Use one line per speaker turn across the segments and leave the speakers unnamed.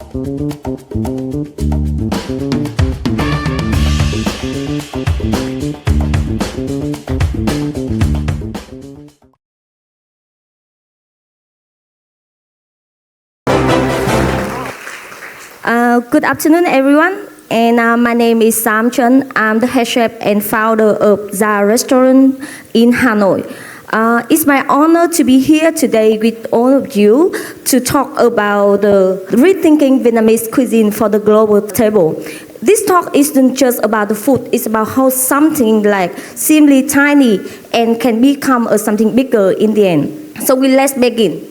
Good afternoon, everyone. And my name is Sam Trần. I'm the head chef and founder of the restaurant in Hanoi. It's my honor to be here today with all of you to talk about the rethinking Vietnamese cuisine for the global table. This talk isn't just about the food, it's about how something like seemingly tiny and can become something bigger in the end. So let's begin.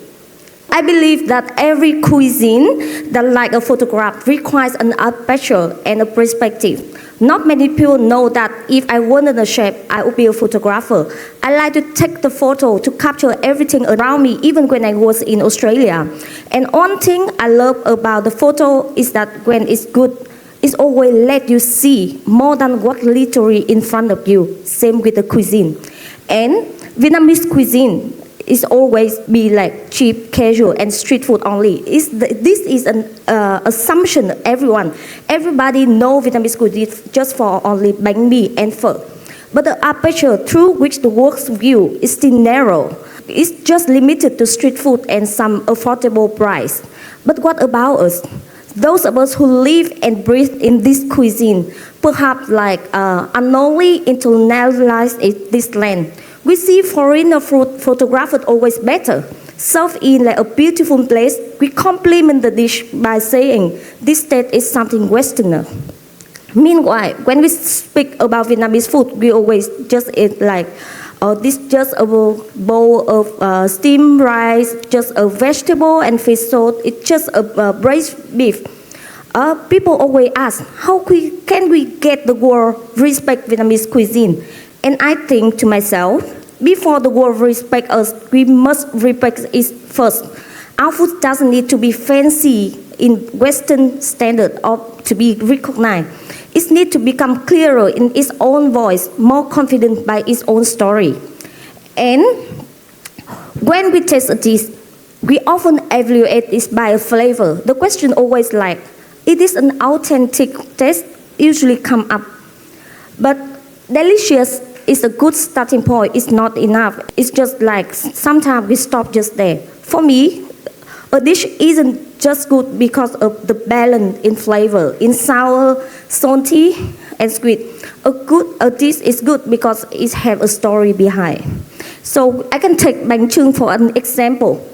I believe that every cuisine that like a photograph requires an aperture and a perspective. Not many people know that if I wanted a chef, I would be a photographer. I like to take the photo to capture everything around me, even when I was in Australia. And one thing I love about the photo is that when it's good, it's always let you see more than what literally in front of you. Same with the cuisine. And Vietnamese cuisine is always be like cheap, casual, and street food only. This is an assumption everybody know Vietnamese cuisine just for only bánh mì and phở. But the aperture through which the works view is still narrow. It's just limited to street food and some affordable price. But what about us? Those of us who live and breathe in this cuisine, perhaps like unknowingly internalize this land. We see foreigner food photographed always better. Served in like a beautiful place, we compliment the dish by saying this taste is something Westerner. Meanwhile, when we speak about Vietnamese food, we always just eat like this just a bowl of steamed rice, just a vegetable and fish sauce. It's just a braised beef. People always ask, how can we get the world respect Vietnamese cuisine? And I think to myself, before the world respect us, we must respect it first. Our food doesn't need to be fancy in Western standard or to be recognized. It needs to become clearer in its own voice, more confident by its own story. And when we taste a dish, we often evaluate it by a flavor. The question always like, it is an authentic taste usually come up. But delicious is a good starting point. It's not enough. It's just like sometimes we stop just there. For me, a dish isn't just good because of the balance in flavor, in sour, salty, and sweet. A dish is good because it has a story behind. So I can take bánh chưng for an example.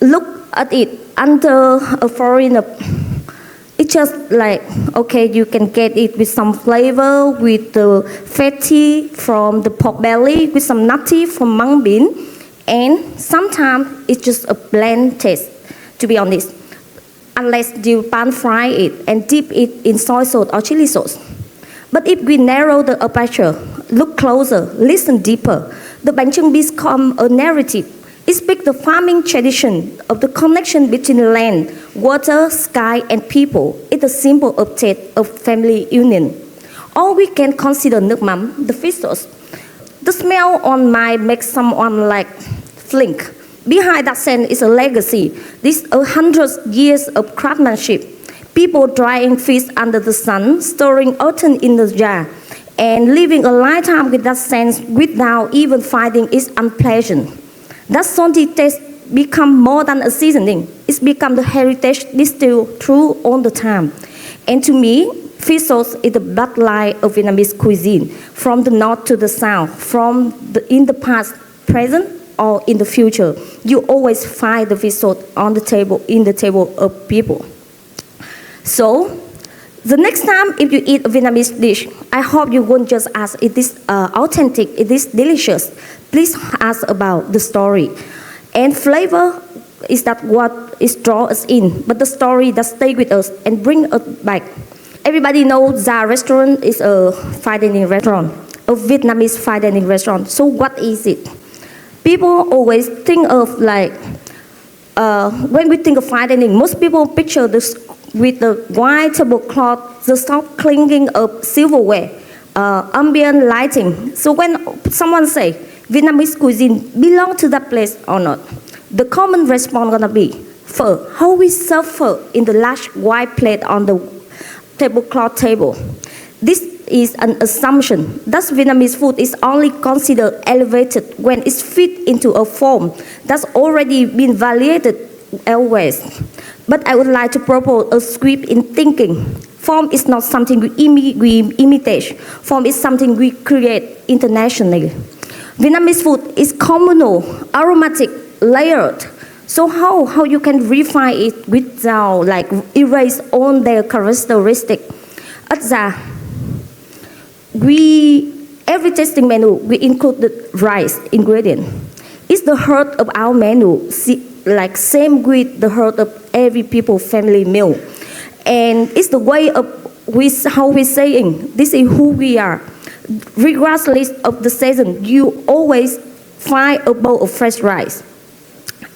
Look at it under a foreigner. It's just like, okay, you can get it with some flavor, with the fatty from the pork belly, with some nutty from mung bean, and sometimes it's just a bland taste, to be honest, unless you pan fry it and dip it in soy sauce or chili sauce. But if we narrow the aperture, look closer, listen deeper, the bánh chưng becomes a narrative. It speaks the farming tradition of the connection between land, water, sky, and people. It's a symbol of taste of family union. Or we can consider nước mắm, the fish sauce. The smell on mine makes someone like flink. Behind that scent is a legacy. This 100 years of craftsmanship. People drying fish under the sun, storing autumn in the jar, and living a lifetime with that scent without even finding it unpleasant. That salty taste become more than a seasoning. It's become the heritage distilled through all the time. And to me, fish sauce is the bloodline of Vietnamese cuisine, from the north to the south, in the past, present, or in the future. You always find the fish sauce on the table, in the table of people. So, the next time if you eat a Vietnamese dish, I hope you won't just ask, is this authentic, is this delicious? Please ask about the story. And flavor is that what is draw us in, but the story that stay with us and bring us back. Everybody knows the restaurant is a fine dining restaurant, a Vietnamese fine dining restaurant. So what is it? People always think of like, when we think of fine dining, most people picture this with the white tablecloth, the soft clinking of silverware, ambient lighting. So when someone say Vietnamese cuisine belong to that place or not, the common response gonna be Pho, how we serve pho in the large white plate on the tablecloth table. This is an assumption. Thus, Vietnamese food is only considered elevated when it's fit into a form that's already been validated elsewhere. But I would like to propose a sweep in thinking. Form is not something we imitate. Form is something we create internationally. Vietnamese food is communal, aromatic, layered. So how you can refine it without erase all their characteristics? Every tasting menu we include the rice ingredient. It's the heart of our menu, same with the heart of every people family meal. And it's the way of how we're saying, this is who we are. Regardless of the season, you always find a bowl of fresh rice.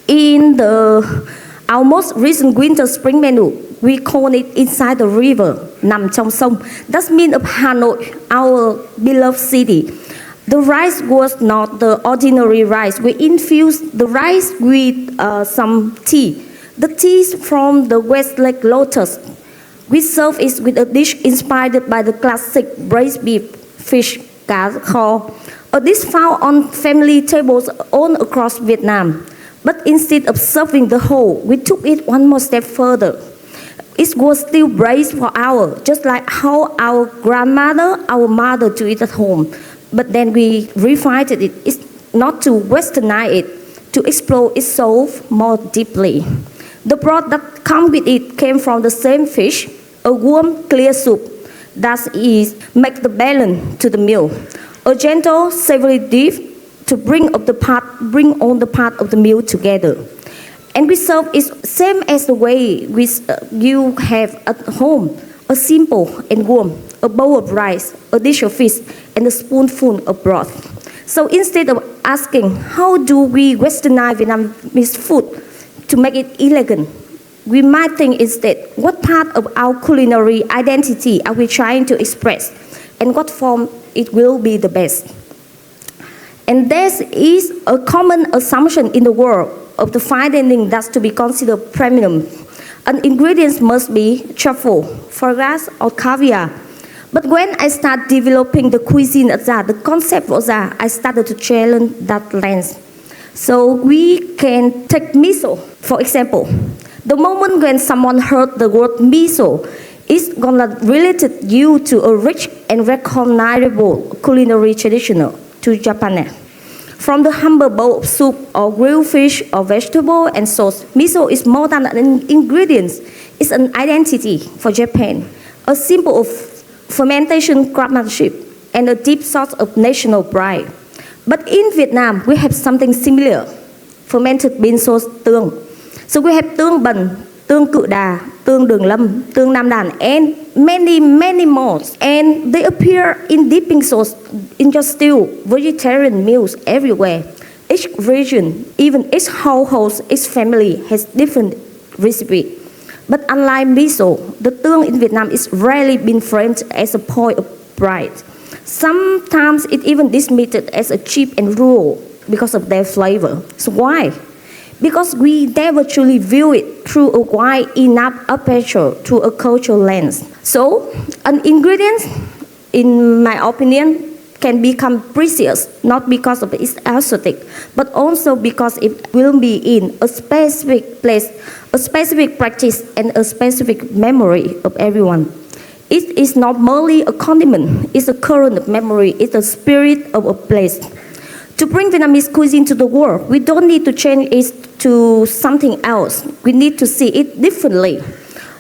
In our most recent winter spring menu, we call it Inside the River, nằm trong sông. That's mean of Hanoi, our beloved city. The rice was not the ordinary rice. We infused the rice with some tea. The tea is from the West Lake lotus. We serve it with a dish inspired by the classic braised beef, fish, cá kho. A dish found on family tables all across Vietnam. But instead of serving the whole, we took it one more step further. It was still braised for hours, just like how our grandmother, our mother do it at home. But then we refined it. It's not to westernize it, to explore its soul more deeply. The broth that comes with it came from the same fish, a warm, clear soup. That is, make the balance to the meal. A gentle, savory dish to bring all the part of the meal together. And we serve it same as the way you have at home, a simple and warm, a bowl of rice, a dish of fish, and a spoonful of broth. So instead of asking, how do we westernize Vietnamese food to make it elegant, we might think instead, what part of our culinary identity are we trying to express, and what form it will be the best. And this is a common assumption in the world of the fine dining that's to be considered premium. An ingredient must be truffle, foie gras, or caviar. But when I start developing the cuisine at that, the concept was that I started to challenge that lens. So we can take miso, for example. The moment when someone heard the word miso, it's gonna relate you to a rich and recognizable culinary tradition to Japan. From the humble bowl of soup or grilled fish or vegetable and sauce, miso is more than an ingredient. It's an identity for Japan, a symbol of fermentation craftsmanship, and a deep source of national pride. But in Vietnam, we have something similar, fermented bean sauce tương. So we have tương bần, tương cự đà, tương đường lâm, tương nam đàn, and many more. And they appear in dipping sauce, in your stew, vegetarian meals everywhere. Each region, even each household, each family has different recipe. But unlike miso, the tương in Vietnam is rarely been framed as a point of pride. Sometimes it even dismissed as a cheap and rural because of their flavor. So why? Because we never truly view it through a wide enough aperture, through a cultural lens. So, an ingredient, in my opinion, can become precious, not because of its aesthetic, but also because it will be in a specific place, a specific practice, and a specific memory of everyone. It is not merely a condiment, it's a current of memory, it's the spirit of a place. To bring Vietnamese cuisine to the world, we don't need to change it to something else. We need to see it differently.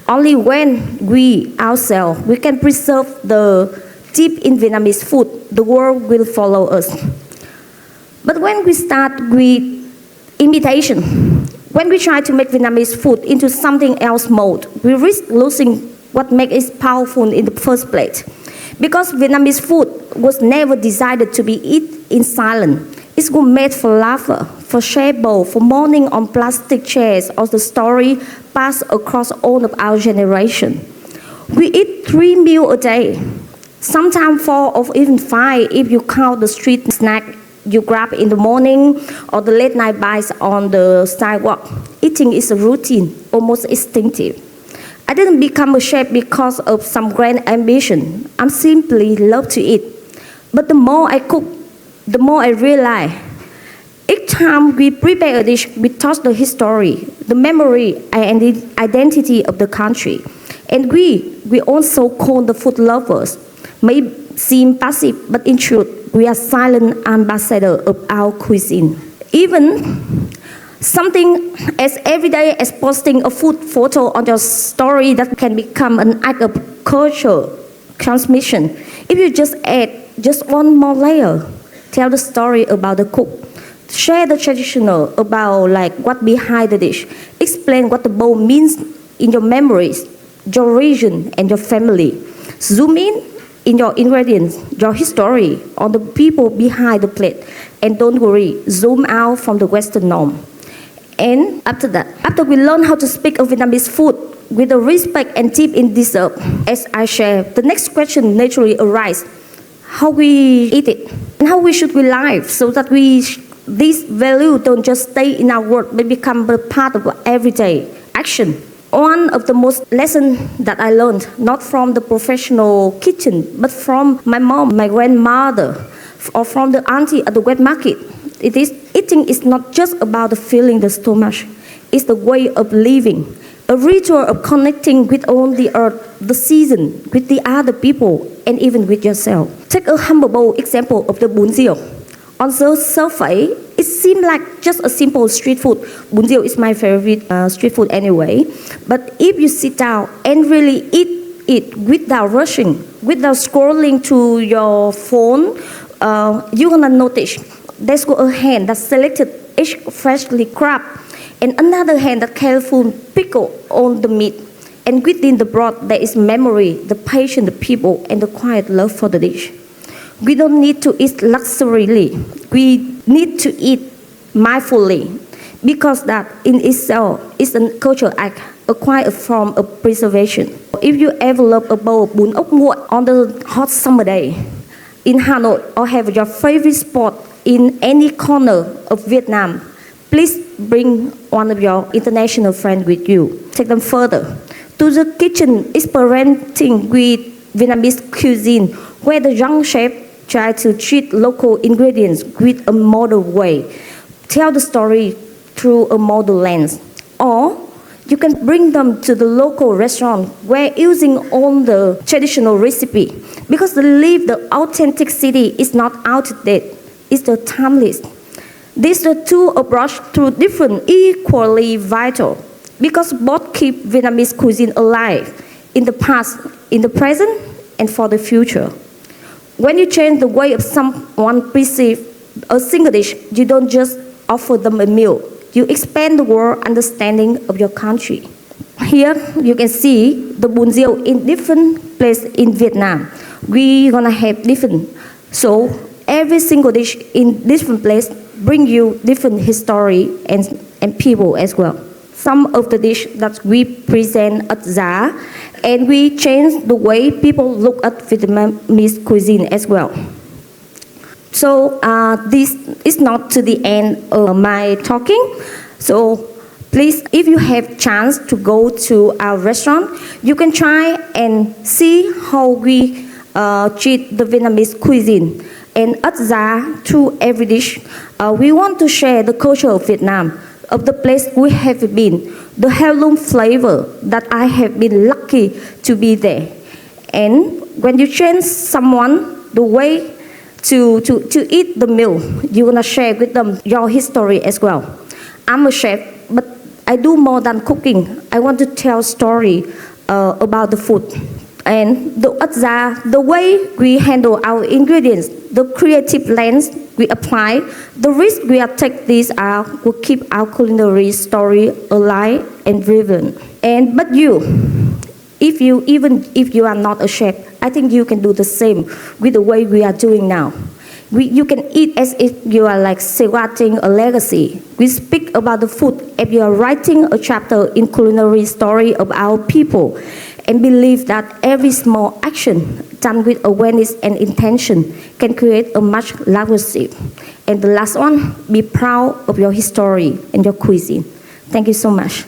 Only when we ourselves, we can preserve the deep in Vietnamese food, the world will follow us. But when we start with imitation, when we try to make Vietnamese food into something else mode, we risk losing what makes it powerful in the first place. Because Vietnamese food was never designed to be eaten in silence. It was made for laughter, for shareable, for mourning on plastic chairs, or the story passed across all of our generation. We eat 3 meals a day, sometimes 4 or even 5 if you count the street snack you grab in the morning or the late night bites on the sidewalk. Eating is a routine, almost instinctive. I didn't become a chef because of some grand ambition. I simply love to eat. But the more I cook, the more I realize each time we prepare a dish, we touch the history, the memory, and the identity of the country. And we also call the food lovers. May seem passive, but in truth, we are silent ambassadors of our cuisine. Even something as everyday as posting a food photo on your story that can become an act of cultural transmission. If you just add just one more layer, tell the story about the cook, share the traditional about like what behind the dish, explain what the bowl means in your memories, your region, and your family. Zoom in your ingredients, your history, on the people behind the plate, and don't worry, zoom out from the Western norm. And after that, after we learn how to speak of Vietnamese food with the respect and deep in deserve, as I share, the next question naturally arises: how we eat it, and how we should we live so that these values don't just stay in our word, but become a part of our everyday action. One of the most lessons that I learned, not from the professional kitchen, but from my mom, my grandmother, or from the auntie at the wet market, it is eating is not just about the filling the stomach. It's the way of living, a ritual of connecting with all the earth, the season, with the other people, and even with yourself. Take a humble example of the bún riêu. On the surface, it seems like just a simple street food. Bún riêu is my favorite street food anyway. But if you sit down and really eat it without rushing, without scrolling to your phone, you're gonna notice there's a hand that selected each freshly cropped, and another hand that carefully pickle on the meat. And within the broth, there is memory, the patience, the people, and the quiet love for the dish. We don't need to eat luxuriously. We need to eat mindfully, because that in itself is a cultural act, a quiet form of preservation. If you ever love a bowl of bún ốc nguội on the hot summer day in Hanoi, or have your favorite spot in any corner of Vietnam, please bring one of your international friends with you. Take them further to the kitchen, experimenting with Vietnamese cuisine, where the young chef try to treat local ingredients with a modern way. Tell the story through a modern lens. Or you can bring them to the local restaurant where using all the traditional recipe, because the authenticity is not outdated, it's the timeless. These the two approaches through different equally vital, because both keep Vietnamese cuisine alive in the past, in the present, and for the future. When you change the way of someone perceives a single dish, you don't just offer them a meal, you expand the world understanding of your country. Here you can see the bún riêu in different places in Vietnam. We're gonna have different, so every single dish in different place bring you different history and people as well. Some of the dish that we present at ZA, and we change the way people look at Vietnamese cuisine as well. So this is not to the end of my talking. So please, if you have chance to go to our restaurant, you can try and see how we treat the Vietnamese cuisine. And at ZA, through every dish, we want to share the culture of Vietnam, of the place we have been, the heirloom flavor that I have been lucky to be there. And when you train someone the way to eat the meal, you're gonna share with them your history as well. I'm a chef, but I do more than cooking. I want to tell story about the food. And the way we handle our ingredients, the creative lens we apply, the risk we take, these will keep our culinary story alive and relevant. But even if you are not a chef, I think you can do the same with the way we are doing now. You can eat as if you are like writing a legacy. We speak about the food as you are writing a chapter in culinary story of our people. and believe that every small action done with awareness and intention can create a much larger shift. And the last one, be proud of your history and your cuisine. Thank you so much.